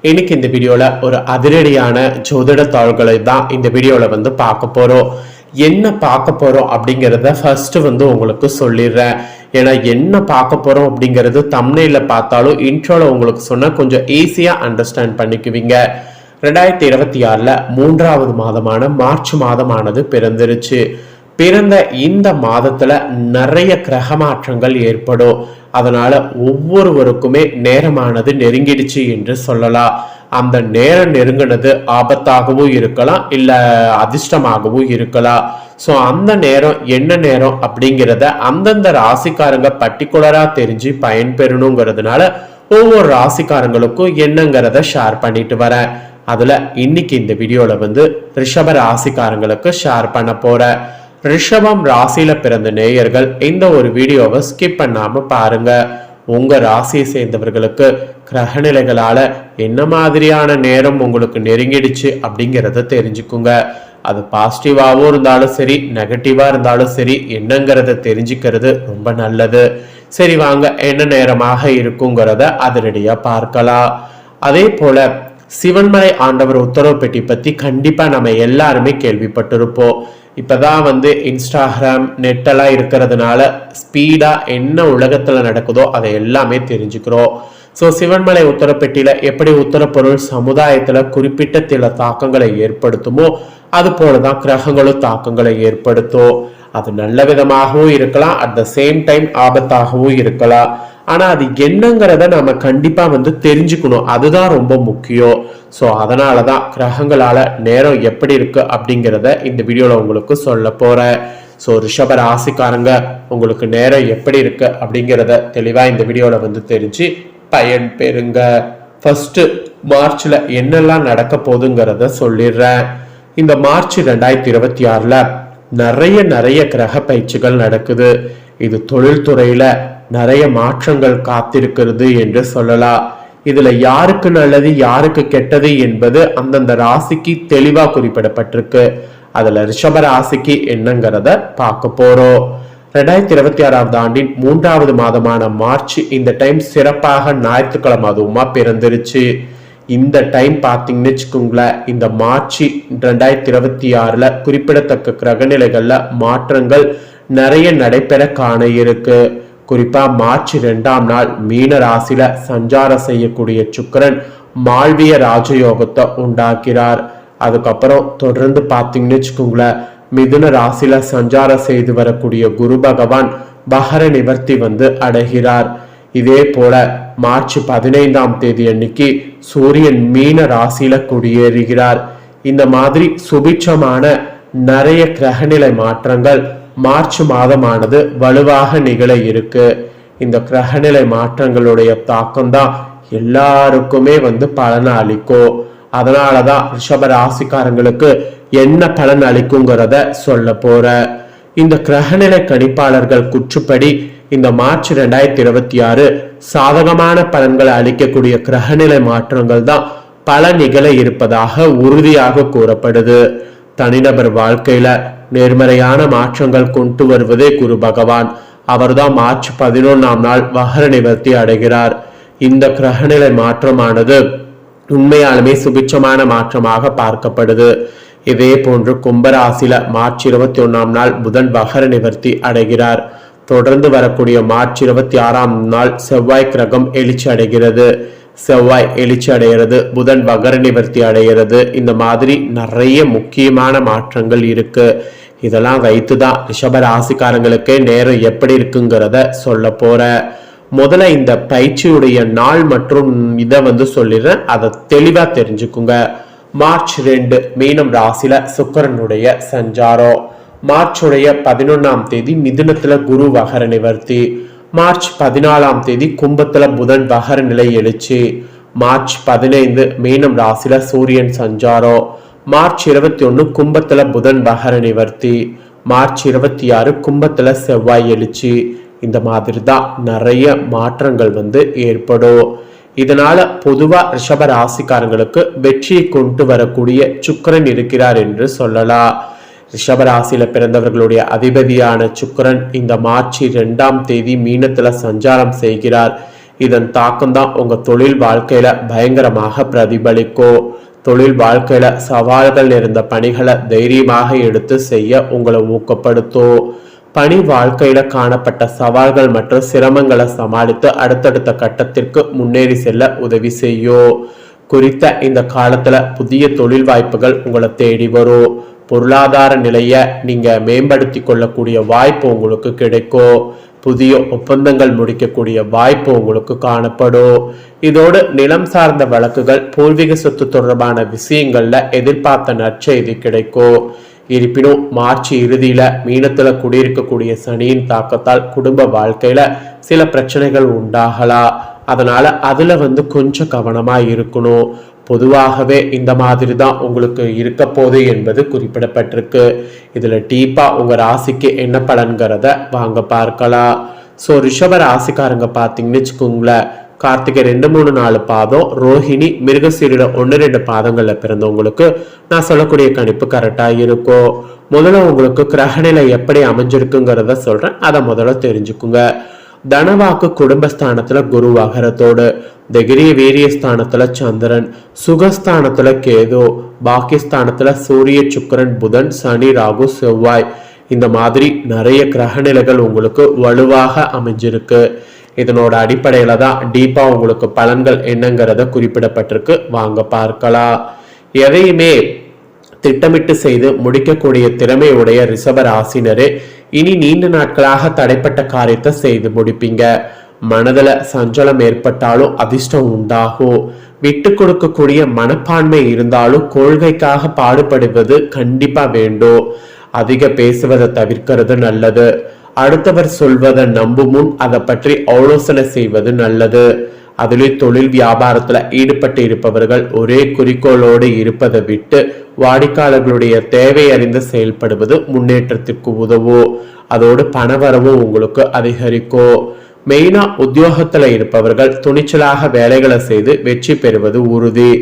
இன்னைக்கு இந்த வீடியோல ஒரு அதிரடியான ஜோதிட தாள்களை தான் இந்த வீடியோல பார்க்க போறோம். என்ன பார்க்க போறோம் அப்படிங்கிறத ஃபர்ஸ்ட் உங்களுக்கு சொல்லிடுறேன். ஏன்னா என்ன பார்க்க போறோம் அப்படிங்கிறது தம்ப்நெயில்ல பார்த்தாலும் இன்ட்ரோல உங்களுக்கு சொன்னா கொஞ்சம் ஈஸியா அண்டர்ஸ்டாண்ட் பண்ணிக்குவீங்க. 2026ல 3வது மாதமான மார்ச் மாதமானது பிறந்துருச்சு. பிறந்த இந்த மாதத்துல நிறைய கிரக மாற்றங்கள் ஏற்படும். அதனால ஒவ்வொருவருக்குமே நேரமானது நெருங்கிடுச்சு என்று சொல்லலாம். அந்த நேரம் நெருங்கினது ஆபத்தாகவும் இருக்கலாம், இல்ல அதிர்ஷ்டமாகவும் இருக்கலாம். ஸோ அந்த நேரம் என்ன நேரம் அப்படிங்கிறத அந்தந்த ராசிக்காரங்க பர்டிகுலரா தெரிஞ்சு பயன்பெறணுங்கிறதுனால ஒவ்வொரு ராசிக்காரங்களுக்கும் என்னங்கிறத ஷேர் பண்ணிட்டு வரேன். அதுல இன்னைக்கு இந்த வீடியோல ரிஷப ராசிக்காரங்களுக்கு ஷேர் பண்ண போறேன். ரிஷபம் ராசியில பிறந்த நேயர்கள் இந்த ஒரு வீடியோவை ஸ்கிப் பண்ணாம பாருங்க. உங்க ராசியை சேர்ந்தவர்களுக்கு கிரகநிலைகளால என்ன மாதிரியான நேரம் உங்களுக்கு நெருங்கிடுச்சு அப்படிங்கிறத தெரிஞ்சுக்குங்க. அது பாசிட்டிவாகவும் இருந்தாலும் சரி, நெகட்டிவா இருந்தாலும் சரி, என்னங்கிறத தெரிஞ்சுக்கிறது ரொம்ப நல்லது. சரி வாங்க, என்ன நேரமாக இருக்குங்கிறத அதிரடியா பார்க்கலாம். அதே போல சிவன்மலை ஆண்டவர் உத்தரவு பெட்டி பத்தி கண்டிப்பா நம்ம எல்லாருமே கேள்விப்பட்டிருப்போம். இப்பதான் இன்ஸ்டாகிராம் நெட்டெல்லாம் இருக்கிறதுனால ஸ்பீடா என்ன உலகத்துல நடக்குதோ அதை எல்லாமே தெரிஞ்சுக்கிறோம். ஸோ சிவன்மலை உத்தரப்பெட்டியில எப்படி உத்தரப்பொருள் சமுதாயத்துல குறிப்பிட்ட சில தாக்கங்களை ஏற்படுத்துமோ அது போலதான் கிரகங்களும் தாக்கங்களை ஏற்படுத்தும். அது நல்ல விதமாகவும் இருக்கலாம், அட் த சேம் டைம் ஆபத்தாகவும் இருக்கலாம். ஆனா அது என்னங்கிறத நம்ம கண்டிப்பா தெரிஞ்சுக்கணும். அதுதான் ரொம்ப முக்கியம். ஸோ அதனாலதான் கிரகங்களால நேரம் எப்படி இருக்கு அப்படிங்கிறத இந்த வீடியோல உங்களுக்கு சொல்ல போறேன். ஸோ ரிஷப ராசிக்காரங்க உங்களுக்கு நேரம் எப்படி இருக்கு அப்படிங்கிறத தெளிவா இந்த வீடியோல தெரிஞ்சு பயன் பெறுங்க. ஃபர்ஸ்ட் மார்ச்ல என்னெல்லாம் நடக்க போகுதுங்கிறத சொல்லிடுறேன். இந்த மார்ச் 2026ல நிறைய கிரக பயிற்சிகள் நடக்குது. இது தொழில்துறையில நிறைய மாற்றங்கள் காத்திருக்கிறது என்று சொல்லலாம். இதுல யாருக்கு நல்லது யாருக்கு கெட்டது என்பது அந்தந்த ராசிக்கு தெளிவா குறிப்பிடப்பட்டிருக்கு. அதுல ரிஷப ராசிக்கு என்னங்கிறத பார்க்க போறோம். 2026வது ஆண்டின் 3வது மாதமான மார்ச் இந்த டைம் சிறப்பாக ஞாயிற்றுக்கிழமை அதுவுமா பிறந்துருச்சு. இந்த டைம் பார்த்தீங்கன்னு வச்சுக்கோங்களேன், இந்த மார்ச் 2026ல குறிப்பிடத்தக்க கிரகநிலைகள்ல மாற்றங்கள் நிறைய நடைபெற காண இருக்கு. குறிப்பா மார்ச் 2ஆம் நாள் மீன ராசியில சஞ்சாரம் செய்யக்கூடிய சுக்கிரன் மால்விய ராஜயோகத்தை உண்டாக்கிறார். அதுக்கப்புறம் தொடர்ந்து பார்த்தீங்கன்னு வச்சுக்கோங்களேன், மிதுன ராசியில சஞ்சாரம் செய்து வரக்கூடிய குரு பகவான் பகர நிவர்த்தி அடைகிறார். இதே போல மார்ச் 15ஆம் தேதி அன்னைக்கு சூரியன் மீன ராசியில குடியேறுகிறார். இந்த மாதிரி சுபிட்சமான நிறைய கிரகநிலை மாற்றங்கள் மார்ச் மாதமானது வலுவாக நிகழ இருக்கு. இந்த கிரகநிலை மாற்றங்களுடைய தாக்கம் தான் எல்லாருக்குமே பலன் அளிக்கும். அதனாலதான் ரிஷப ராசிக்காரங்களுக்கு என்ன பலன் அளிக்குங்கிறத சொல்ல போற. இந்த கிரகநிலை கணிப்பாளர்கள் குற்றுப்படி இந்த மார்ச் 2026 சாதகமான பலன்களை அளிக்கக்கூடிய கிரகநிலை மாற்றங்கள் தான் பல நிகழ இருப்பதாக உறுதியாக கூறப்படுது. தனிநபர் வாழ்க்கையில நேர்மறையான மாற்றங்கள் கொண்டு வருவதே குரு பகவான். அவர்தான் மார்ச் 11ஆம் நாள் வகர நிவர்த்தி அடைகிறார். இந்த கிரகநிலை மாற்றமானது உண்மையாலுமே சுபிட்சமான மாற்றமாக பார்க்கப்படுது. இதே போன்று கும்பராசில மார்ச் 21ஆம் நாள் புதன் வகர நிவர்த்தி அடைகிறார். தொடர்ந்து வரக்கூடிய மார்ச் 26ஆம் நாள் செவ்வாய் கிரகம் எழுச்சி அடைகிறது. செவ்வாய் எழுச்சி அடைகிறது, புதன் வகர நிவர்த்தி அடைகிறது. இந்த மாதிரி நிறைய முக்கியமான மாற்றங்கள் இருக்கு. இதெல்லாம் வைத்துதான் ரிஷப ராசிக்காரங்களுக்கு நேரம் எப்படி இருக்குங்கிறத சொல்ல போற. முதல்ல இந்த பயிற்சியுடைய நாள் மற்றும் இதை சொல்லிடுறேன், அதை தெளிவா தெரிஞ்சுக்குங்க. மார்ச் 2 மீனம் ராசியில சுக்கிரனுடைய சஞ்சாரம். மார்ச் 11ஆம் தேதி மிதுனத்துல குரு வகர நிவர்த்தி. மார்ச் 14ஆம் தேதி கும்பத்துல புதன் வகர நிலை எழுச்சி. மார்ச் 15 மீனம் ராசியில சூரியன் சஞ்சாரம். மார்ச் 21 கும்பத்துல புதன் வகர நிவர்த்தி. மார்ச் 26 கும்பத்துல செவ்வாய் எழுச்சி. இந்த மாதிரி தான் நிறைய மாற்றங்கள் ஏற்படும். இதனால பொதுவா ரிஷப ராசிக்காரங்களுக்கு வெற்றியை கொண்டு வரக்கூடிய சுக்கிரன் இருக்கிறார் என்று சொல்லலாம். ரிஷபராசியில பிறந்தவர்களுடைய அதிபதியான சுக்கிரன் இந்த மார்ச் 2ஆம் தேதி மீனத்துல சஞ்சாரம் செய்கிறார். இதன் தாக்கம் தான் உங்க தொழில் வாழ்க்கையில பயங்கரமாக பிரதிபலிக்கும். தொழில் வாழ்க்கையில சவால்கள் நிறைந்த பணிகளை தைரியமாக எடுத்து செய்ய உங்களை ஊக்கப்படுத்தும். பணி வாழ்க்கையில காணப்பட்ட சவால்கள் மற்றும் சிரமங்களை சமாளித்து அடுத்தடுத்த கட்டத்திற்கு முன்னேறி செல்ல உதவி செய்யும். குறித்த இந்த காலத்துல புதிய தொழில் வாய்ப்புகள் உங்களை தேடி வரும். பொருளாதார நிலைய நீங்க மேம்படுத்தி கொள்ளக்கூடிய வாய்ப்பு உங்களுக்கு கிடைக்கும். புதிய ஒப்பந்தங்கள் முடிக்கக்கூடிய வாய்ப்பு உங்களுக்கு காணப்படும். இதோடு நிலம் சார்ந்த வழக்குகள், பூர்வீக சொத்து தொடர்பான விஷயங்கள்ல எதிர்பார்த்த நற்செய்தி கிடைக்கும். இருப்பினும் மார்ச் இறுதியில மீனத்துல குடியிருக்கக்கூடிய சனியின் தாக்கத்தால் குடும்ப வாழ்க்கையில சில பிரச்சனைகள் உண்டாகலாம். அதனால அதுல கொஞ்சம் கவனமா இருக்கணும். பொதுவாகவே இந்த மாதிரி தான் உங்களுக்கு இருக்க போகுது என்பது குறிப்பிடப்பட்டிருக்கு. இதுல டீப்பா உங்க ராசிக்கு என்ன பலன்கிறத வாங்க பார்க்கலாம். ஸோ ரிஷப ராசிக்காரங்க பார்த்தீங்கன்னு வச்சுக்கோங்களேன், கார்த்திகை 2, 3, 4 பாதம், ரோஹிணி, மிருகசீரிட 1, 2 பாதங்கள்ல பிறந்தவங்களுக்கு நான் சொல்லக்கூடிய கணிப்பு கரெக்டா இருக்கும். முதல்ல உங்களுக்கு கிரகநிலை எப்படி அமைஞ்சிருக்குங்கிறத சொல்றேன், அதை முதல்ல தெரிஞ்சுக்குங்க. தனவாக்கு குடும்பஸ்தானத்துல குரு வகரத்தோடு, தைரிய வீரியஸ்தானத்துல சந்திரன், சுகஸ்தானத்துல கேது, பாக்கியஸ்தானத்துல சூரிய, சுக்கிரன், புதன், சனி, ராகு, செவ்வாய், இந்த மாதிரி நிறைய கிரகநிலைகள் உங்களுக்கு வலுவாக அமைஞ்சிருக்கு. இதனோட அடிப்படையில தான் டீப்பா உங்களுக்கு பலன்கள் என்னங்கிறத குறிப்பிடப்பட்டிருக்கு. வாங்க பார்க்கலாம். எதையுமே திட்டமிட்டு செய்து முடிக்கக்கூடிய திறமையுடைய ரிஷப ராசினரே இனி நீண்ட நாட்களாக தடைப்பட்ட காரியத்தை செய்து முடிப்பீங்க. மனதுல சஞ்சலம் ஏற்பட்டாலும் அதிர்ஷ்டம் உண்டாகும். விட்டு கொடுக்கக்கூடிய மனப்பான்மை இருந்தாலும் கொள்கைக்காக பாடுபடுவது கண்டிப்பா வேண்டும். அதிக பேசுவதை தவிர்க்கிறது நல்லது. அடுத்தவர் சொல்வதை நம்பும் முன் அதை பற்றி ஆலோசனை செய்வது நல்லது. அதிலே தொழில் வியாபாரத்துல ஈடுபட்டு இருப்பவர்கள் ஒரே குறிக்கோளோடு இருப்பதை விட்டு வாடிக்கையாளர்களுடைய தேவை அறிந்து செயல்படுவது முன்னேற்றத்திற்கு உதவும். அதோடு பணவரவும் உங்களுக்கு அதிகரிக்கும். மெயினா உத்தியோகத்துல இருப்பவர்கள் துணிச்சலாக வேலைகளை செய்து வெற்றி பெறுவது உறுதி.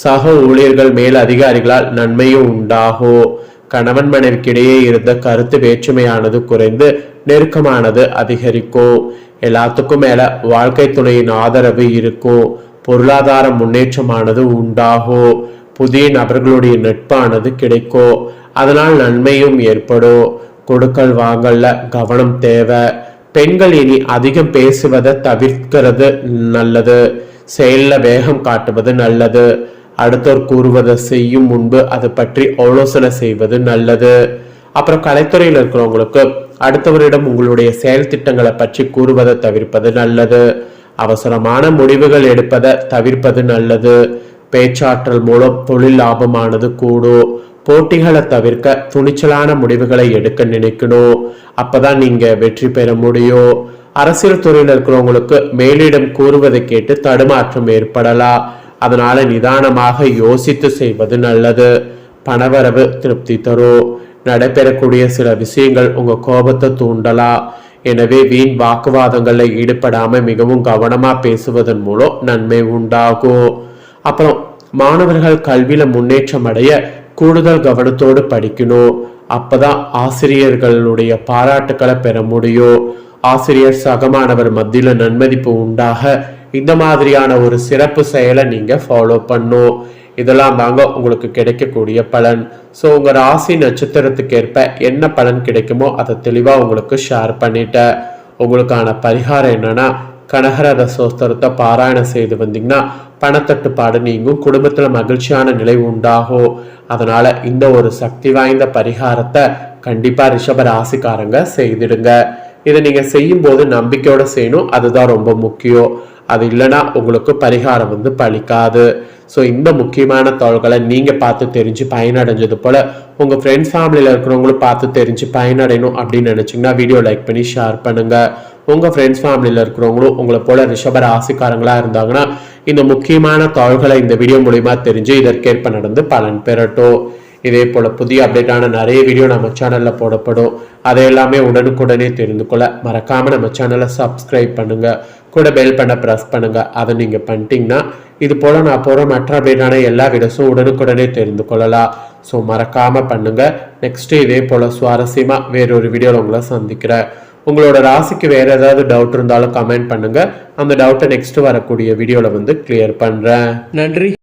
சக ஊழியர்கள் மேல் அதிகாரிகளால் நன்மையும் உண்டாகும். கணவன் மனைவிக்கிடையே இருந்த கருத்து வேற்றுமையானது குறைந்து நெருக்கமானது அதிகரிக்கும். எல்லாத்துக்கும் மேல வாழ்க்கை துணையின் ஆதரவு இருக்கும். பொருளாதார முன்னேற்றமானது உண்டாகும். புதிய நபர்களுடைய நட்பானது கிடைக்கும். அதனால் நன்மையும் ஏற்படும். கொடுக்கல் வாங்கல்ல கவனம் தேவை. பெண்கள் இனி அதிகம் பேசுவதை தவிர்க்கிறது நல்லது. செயல்ல வேகம் காட்டுவது நல்லது. அடுத்தவர் கூறுவதை செய்யும் முன்பு அது பற்றி ஆலோசனை செய்வது நல்லது. அப்புறம் கலைத்துறையில் இருக்கிறவங்களுக்கு அடுத்தவரிடம் உங்களுடைய செயல் திட்டங்களை பற்றி கூறுவதை தவிர்ப்பது நல்லது. அவசரமான முடிவுகள் எடுப்பதை தவிர்ப்பது நல்லது. பேச்சாற்றல் மூலம் தொழில் லாபமானது கூடும். போட்டிகளை தவிர்க்க துணிச்சலான முடிவுகளை எடுக்க நினைக்கணும். அப்பதான் நீங்க வெற்றி பெற முடியும். அரசியல் துறையில் இருக்கிறவங்களுக்கு மேலிடம் கூறுவதை கேட்டு தடுமாற்றம் ஏற்படலாம். அதனால நிதானமாக யோசித்து செய்வது நல்லது. பணவரவு திருப்தி தரும். நடைபெறக்கூடிய சில விஷயங்கள் உங்க கோபத்தை தூண்டலாம். எனவே வீண் வாக்குவாதங்கள்ல ஈடுபடாம மிகவும் கவனமா பேசுவதன் மூலம் நன்மை உண்டாகும். அப்புறம் மாணவர்கள் கல்வியில முன்னேற்றம் அடைய கூடுதல் கவனத்தோடு படிக்கணும். அப்பதான் ஆசிரியர்களுடைய பாராட்டுக்களை பெற முடியும். ஆசிரியர் சக மாணவர் மத்தியில நன்மதிப்பு உண்டாக இந்த மாதிரியான ஒரு சிறப்பு செயலை நீங்க ஃபாலோ பண்ணும். இதெல்லாம் தாங்க உங்களுக்கு கிடைக்கக்கூடிய பலன். ஸோ உங்க ராசி நட்சத்திரத்துக்கு ஏற்ப என்ன பலன் கிடைக்குமோ அதை தெளிவா உங்களுக்கு ஷேர் பண்ணிட்டேன். உங்களுக்கான பரிகாரம் என்னன்னா, கனகரத சோஸ்திரத்தை பாராயணம் செய்து வந்தீங்கன்னா பணத்தட்டுப்பாடு நீங்கும். குடும்பத்துல மகிழ்ச்சியான நிலை உண்டாகும். அதனால இந்த ஒரு சக்தி வாய்ந்த பரிகாரத்தை கண்டிப்பா ரிஷப ராசிக்காரங்க செய்திடுங்க. இதை நீங்க செய்யும் போது நம்பிக்கையோட செய்யணும். அதுதான் ரொம்ப முக்கியம். அது இல்லைன்னா உங்களுக்கு பரிகாரம் பலிக்காது. ஸோ இந்த முக்கியமான தகவல்களை நீங்க பார்த்து தெரிஞ்சு பயனடைஞ்சது போல உங்க ஃப்ரெண்ட்ஸ் ஃபேமிலியில இருக்கிறவங்களும் பார்த்து தெரிஞ்சு பயனடையணும் அப்படின்னு நினைச்சீங்கன்னா வீடியோ லைக் பண்ணி ஷேர் பண்ணுங்க. உங்க ஃப்ரெண்ட்ஸ் ஃபேமிலியில இருக்கிறவங்களும் உங்களை போல ரிஷப ராசிக்காரங்களா இருந்தாங்கன்னா இந்த முக்கியமான தகவல்களை இந்த வீடியோ மூலியமா தெரிஞ்சு இதற்கேற்ப நடந்து பலன் பெறட்டும். இதே போல புதிய அப்டேட்டான நிறைய வீடியோ நம்ம சேனல்ல போடப்படும். அதை எல்லாமே உடனுக்குடனே தெரிந்து கொள்ள மறக்காம நம்ம சேனலை சப்ஸ்கிரைப் பண்ணுங்க. கூட பெல் பண்ண ப்ரெஸ் பண்ணுங்க. அதை நீங்க பண்ணிட்டீங்கன்னா இது போல நான் போற மற்ற அப்டேட்டான எல்லா வீடியோஸும் உடனுக்குடனே தெரிந்து கொள்ளலாம். ஸோ மறக்காம பண்ணுங்க. நெக்ஸ்ட் இதே போல சுவாரஸ்யமா வேறொரு வீடியோவில் உங்களை சந்திக்கிறேன். உங்களோட ராசிக்கு வேற ஏதாவது டவுட் இருந்தாலும் கமெண்ட் பண்ணுங்க. அந்த டவுட்டை நெக்ஸ்ட் வரக்கூடிய வீடியோல வந்து கிளியர் பண்றேன். நன்றி.